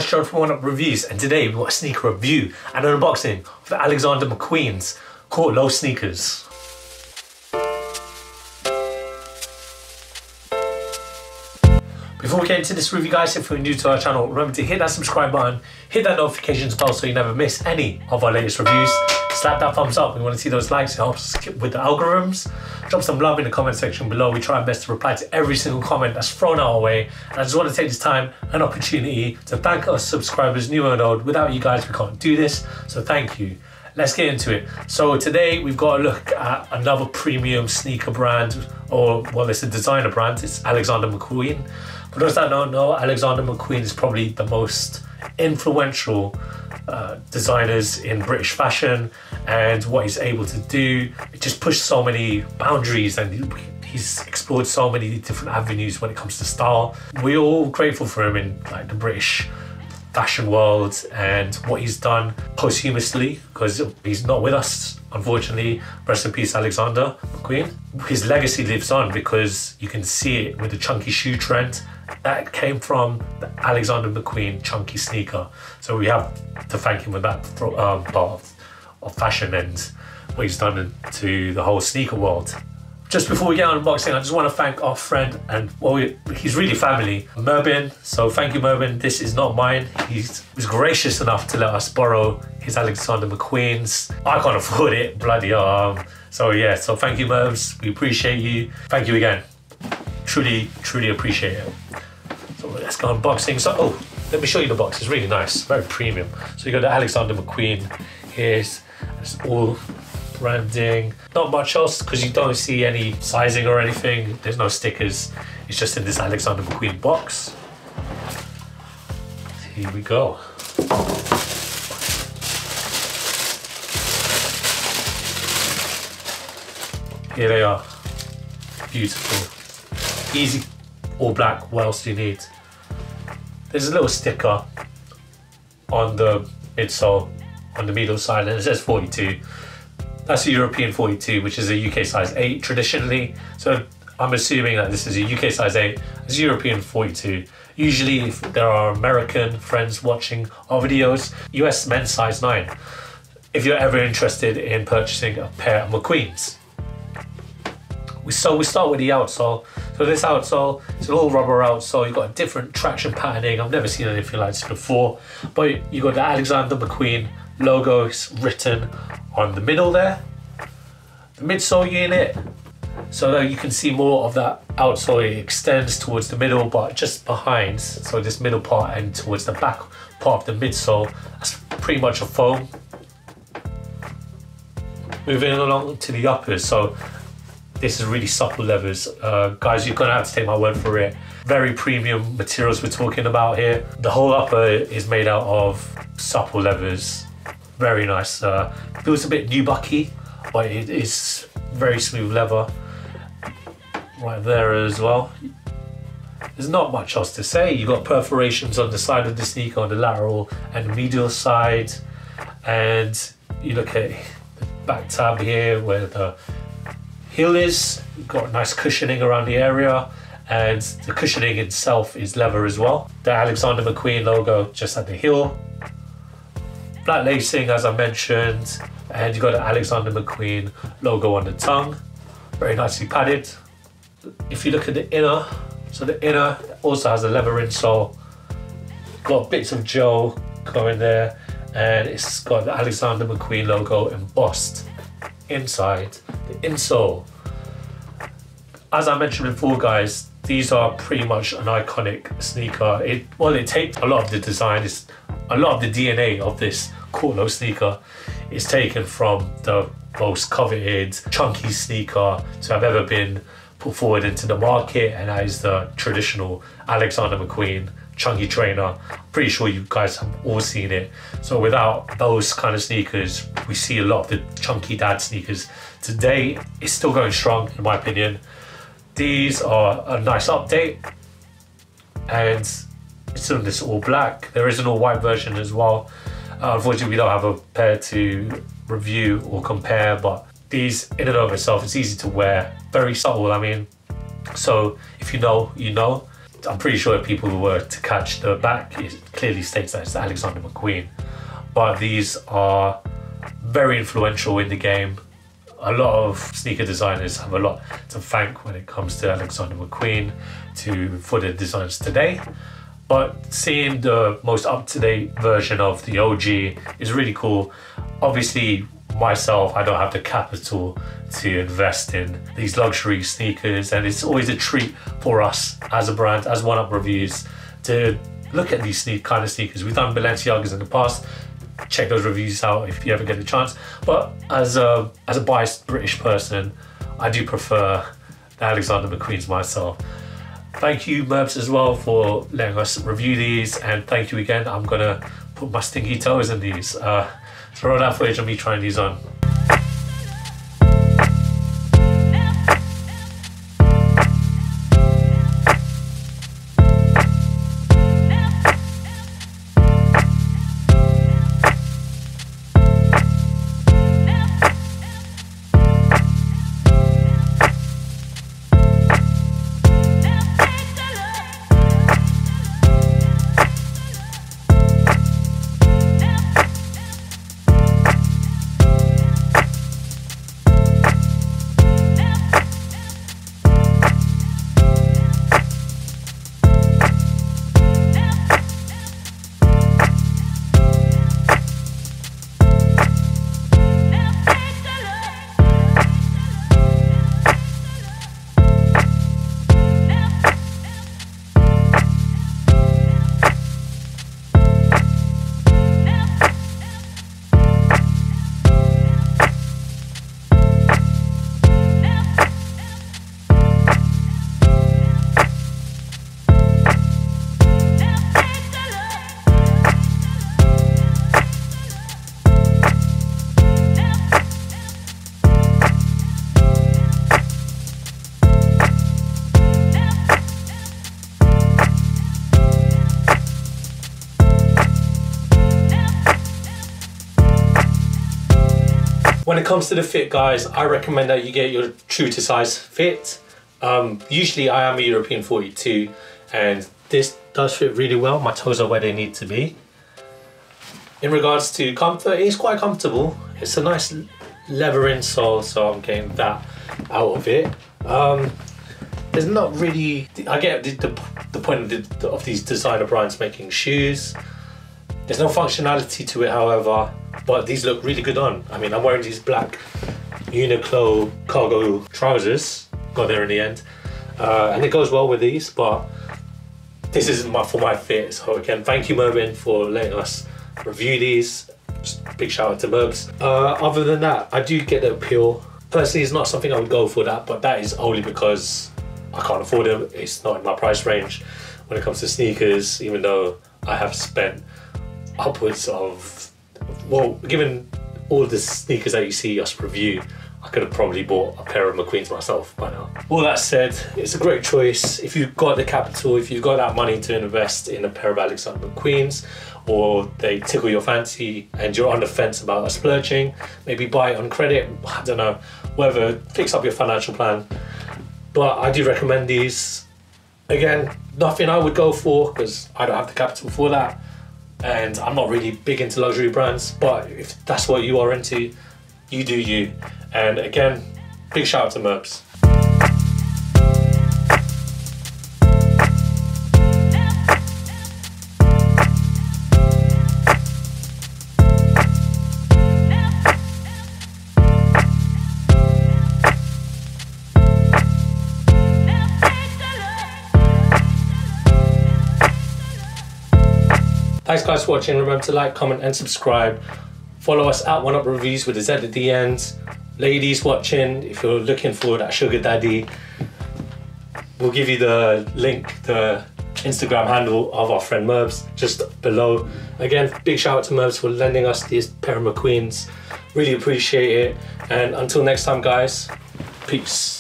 it's Gerald from Oneupreviewz, and today we've got a sneaker review and an unboxing of the Alexander McQueen's Court Low sneakers. Before we get into this review, guys, if you're new to our channel, remember to hit that subscribe button, hit that notifications bell so you never miss any of our latest reviews. Slap that thumbs up. We want to see those likes. It helps us with the algorithms. Drop some love in the comment section below. We try our best to reply to every single comment that's thrown our way. And I just want to take this time and opportunity to thank our subscribers, new and old. Without you guys, we can't do this. So thank you. Let's get into it. So today we've got a look at another premium sneaker brand, or well, it's a designer brand. It's Alexander McQueen. For those that don't know, Alexander McQueen is probably the most influential designers in British fashion, and what he's able to do, it just pushed so many boundaries, and he's explored so many different avenues when it comes to style. We're all grateful for him in like the British fashion world and what he's done posthumously, because he's not with us, unfortunately. Rest in peace, Alexander McQueen. His legacy lives on because you can see it with the chunky shoe trend. That came from the Alexander McQueen chunky sneaker. So we have to thank him with that part of fashion and what he's done to the whole sneaker world. Just before we get on unboxing, I just want to thank our friend, and well, he's really family, Mervin. So thank you, Mervin. This is not mine. He was gracious enough to let us borrow his Alexander McQueen's. I can't afford it, bloody so yeah, so thank you, Mervs. We appreciate you. Thank you again. Truly, truly appreciate it. So let's go unboxing. So, oh, let me show you the box. It's really nice, very premium. So you got the Alexander McQueen. It's all branding. Not much else because you don't see any sizing or anything. There's no stickers. It's just in this Alexander McQueen box. Here we go. Here they are. Beautiful. Easy, all black. What else do you need? There's a little sticker on the midsole, on the middle side, and it says 42. That's a European 42, which is a UK size 8 traditionally. So I'm assuming that this is a UK size 8. It's a European 42. Usually, if there are American friends watching our videos, US men's size 9. If you're ever interested in purchasing a pair of McQueen's. So we start with the outsole. So this outsole, it's an all rubber outsole. You've got a different traction patterning. I've never seen anything like this before. But you got the Alexander McQueen logo written on the middle there. The midsole unit, so that you can see more of that outsole. It extends towards the middle, but just behind. So this middle part and towards the back part of the midsole, that's pretty much a foam. Moving along to the uppers. So this is really supple levers. Guys, you're gonna have to take my word for it. Very premium materials we're talking about here. The whole upper is made out of supple levers. Very nice. Feels a bit nubucky, but it is very smooth leather. Right there as well. There's not much else to say. You've got perforations on the side of the sneaker, on the lateral and the medial side. And you look at the back tab here where the heel is, you've got nice cushioning around the area, and the cushioning itself is leather as well. The Alexander McQueen logo just at the heel. Flat lacing, as I mentioned, and you've got the Alexander McQueen logo on the tongue. Very nicely padded. If you look at the inner, so the inner also has a leather insole. Got bits of gel going there, and it's got the Alexander McQueen logo embossed inside the insole. As I mentioned before, guys, these are pretty much an iconic sneaker. It takes a lot of the design, a lot of the DNA of this Court Low sneaker is taken from the most coveted chunky sneaker to have ever been put forward into the market, and that is the traditional Alexander McQueen chunky trainer. Pretty sure you guys have all seen it. So without those kind of sneakers, we see a lot of the chunky dad sneakers. Today, it's still going strong, in my opinion. These are a nice update, and it's in this all black. There is an all white version as well. Unfortunately, we don't have a pair to review or compare, but these in and of itself, it's easy to wear, very subtle. I mean, so if you know, you know. I'm pretty sure if people were to catch the back, it clearly states that it's Alexander McQueen. But these are very influential in the game. A lot of sneaker designers have a lot to thank when it comes to Alexander McQueen for their designs today. But seeing the most up-to-date version of the OG is really cool. Obviously, myself, I don't have the capital to invest in these luxury sneakers, and it's always a treat for us as a brand, as Oneupreviewz, to look at these kind of sneakers. We've done Balenciagas in the past. Check those reviews out if you ever get a chance. But as a biased British person, I do prefer the Alexander McQueens myself. Thank you, Merbs, as well, for letting us review these, and thank you again. I'm gonna put my stinky toes in these. So roll that footage of me trying these on. When it comes to the fit, guys, I recommend that you get your true to size fit. Usually I am a European 42, and this does fit really well. My toes are where they need to be. In regards to comfort, it's quite comfortable. It's a nice leather insole, so I'm getting that out of it. There's not really, I get the point of these designer brands making shoes. There's no functionality to it, however, but these look really good on. I mean, I'm wearing these black Uniqlo cargo trousers, got there in the end, and it goes well with these, but this is for my fit. So again, thank you, Mervin, for letting us review these. Just big shout out to Merbs. Other than that, I do get the appeal. Personally, it's not something I would go for that, but that is only because I can't afford them. It's not in my price range when it comes to sneakers, even though I have spent upwards of, well, given all the sneakers that you see us review, I could have probably bought a pair of McQueens myself by now. All that said, it's a great choice. If you've got the capital, if you've got that money to invest in a pair of Alexander McQueens, or they tickle your fancy and you're on the fence about splurging, maybe buy it on credit, I don't know, whatever, fix up your financial plan. But I do recommend these. Again, nothing I would go for because I don't have the capital for that. And I'm not really big into luxury brands, but if that's what you are into, you do you. And again, big shout out to Merbs. Thanks guys for watching. Remember to like, comment and subscribe. Follow us at Oneupreviewz with a Z at the end. Ladies watching, if you're looking for that sugar daddy, we'll give you the link, the Instagram handle of our friend Merbs just below. Again, big shout out to Merbs for lending us these pair of McQueens. Really appreciate it. And until next time guys, peace.